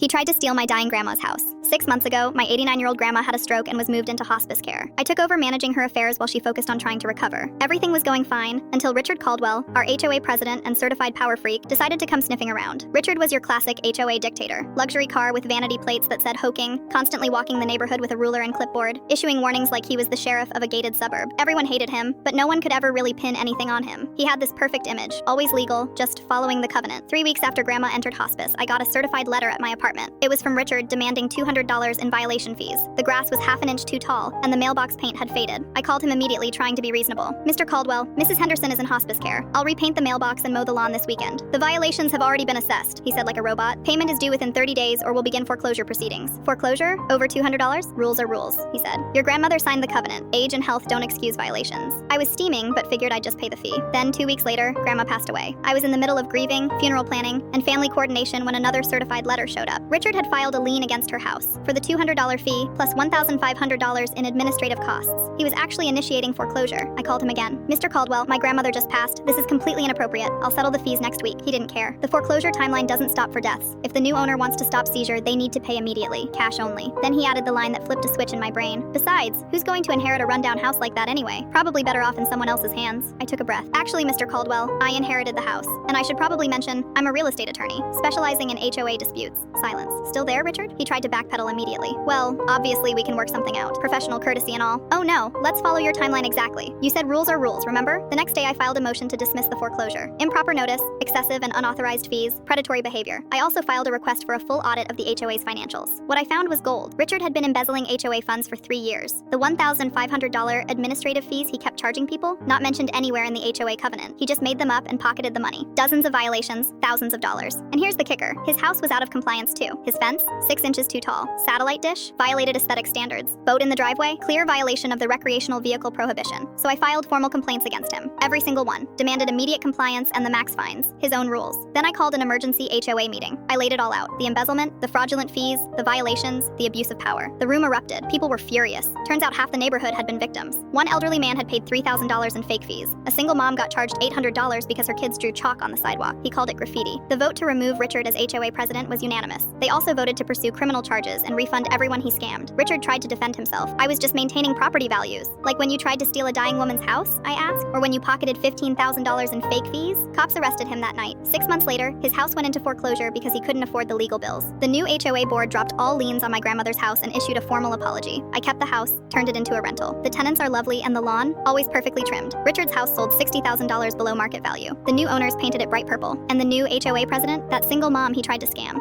He tried to steal my dying grandma's house. 6 months ago, my 89-year-old grandma had a stroke and was moved into hospice care. I took over managing her affairs while she focused on trying to recover. Everything was going fine until Richard Caldwell, our HOA president and certified power freak, decided to come sniffing around. Richard was your classic HOA dictator. Luxury car with vanity plates that said Hoking, constantly walking the neighborhood with a ruler and clipboard, issuing warnings like he was the sheriff of a gated suburb. Everyone hated him, but no one could ever really pin anything on him. He had this perfect image, always legal, just following the covenant. 3 weeks after Grandma entered hospice, I got a certified letter at my apartment. It was from Richard demanding $200 in violation fees. The grass was half an inch too tall, and the mailbox paint had faded. I called him immediately, trying to be reasonable. Mr. Caldwell, Mrs. Henderson is in hospice care. I'll repaint the mailbox and mow the lawn this weekend. The violations have already been assessed, he said like a robot. Payment is due within 30 days or we'll begin foreclosure proceedings. Foreclosure? Over $200? Rules are rules, he said. Your grandmother signed the covenant. Age and health don't excuse violations. I was steaming, but figured I'd just pay the fee. Then 2 weeks later, Grandma passed away. I was in the middle of grieving, funeral planning, and family coordination when another certified letter showed up. Richard had filed a lien against her house for the $200 fee plus $1,500 in administrative costs. He was actually initiating foreclosure. I called him again. Mr. Caldwell, my grandmother just passed. This is completely inappropriate. I'll settle the fees next week. He didn't care. The foreclosure timeline doesn't stop for deaths. If the new owner wants to stop seizure, they need to pay immediately. Cash only. Then he added the line that flipped a switch in my brain. Besides, who's going to inherit a rundown house like that anyway? Probably better off in someone else's hands. I took a breath. Actually, Mr. Caldwell, I inherited the house. And I should probably mention, I'm a real estate attorney, specializing in HOA disputes. Silence. Still there, Richard? He tried to backpedal immediately. Well, obviously we can work something out. Professional courtesy and all. Oh no, let's follow your timeline exactly. You said rules are rules, remember? The next day I filed a motion to dismiss the foreclosure. Improper notice, excessive and unauthorized fees, predatory behavior. I also filed a request for a full audit of the HOA's financials. What I found was gold. Richard had been embezzling HOA funds for 3 years. The $1,500 administrative fees he kept charging people, not mentioned anywhere in the HOA covenant. He just made them up and pocketed the money. Dozens of violations, thousands of dollars. And here's the kicker. His house was out of compliance too. His fence, 6 inches too tall. Satellite dish, violated aesthetic standards. Boat in the driveway, clear violation of the recreational vehicle prohibition. So I filed formal complaints against him. Every single one. Demanded immediate compliance and the max fines. His own rules. Then I called an emergency HOA meeting. I laid it all out. The embezzlement, the fraudulent fees, the violations, the abuse of power. The room erupted. People were furious. Turns out half the neighborhood had been victims. One elderly man had paid $3,000 in fake fees. A single mom got charged $800 because her kids drew chalk on the sidewalk. He called it graffiti. The vote to remove Richard as HOA president was unanimous. They also voted to pursue criminal charges and refund everyone he scammed. Richard tried to defend himself. I was just maintaining property values. Like when you tried to steal a dying woman's house, I asked? Or when you pocketed $15,000 in fake fees? Cops arrested him that night. 6 months later, his house went into foreclosure because he couldn't afford the legal bills. The new HOA board dropped all liens on my grandmother's house and issued a formal apology. I kept the house, turned it into a rental. The tenants are lovely and the lawn, always perfectly trimmed. Richard's house sold $60,000 below market value. The new owners painted it bright purple. And the new HOA president, that single mom he tried to scam.